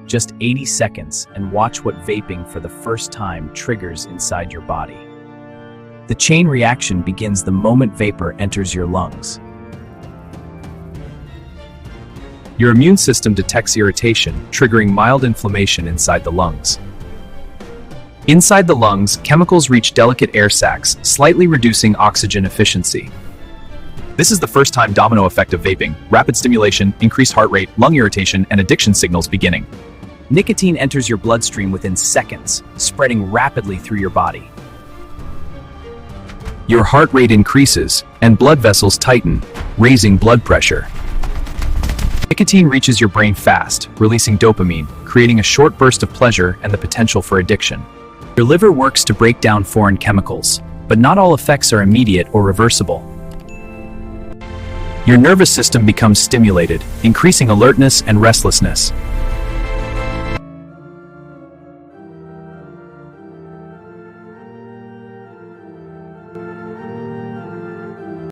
Just 80 seconds and watch what vaping for the first time triggers inside your body. The chain reaction begins the moment vapor enters your lungs. Your immune system detects irritation, triggering mild inflammation inside the lungs. Inside the lungs, chemicals reach delicate air sacs, slightly reducing oxygen efficiency. This is the first-time domino effect of vaping: rapid stimulation, increased heart rate, lung irritation, and addiction signals beginning. Nicotine enters your bloodstream within seconds, spreading rapidly through your body. Your heart rate increases, and blood vessels tighten, raising blood pressure. Nicotine reaches your brain fast, releasing dopamine, creating a short burst of pleasure and the potential for addiction. Your liver works to break down foreign chemicals, but not all effects are immediate or reversible. Your nervous system becomes stimulated, increasing alertness and restlessness.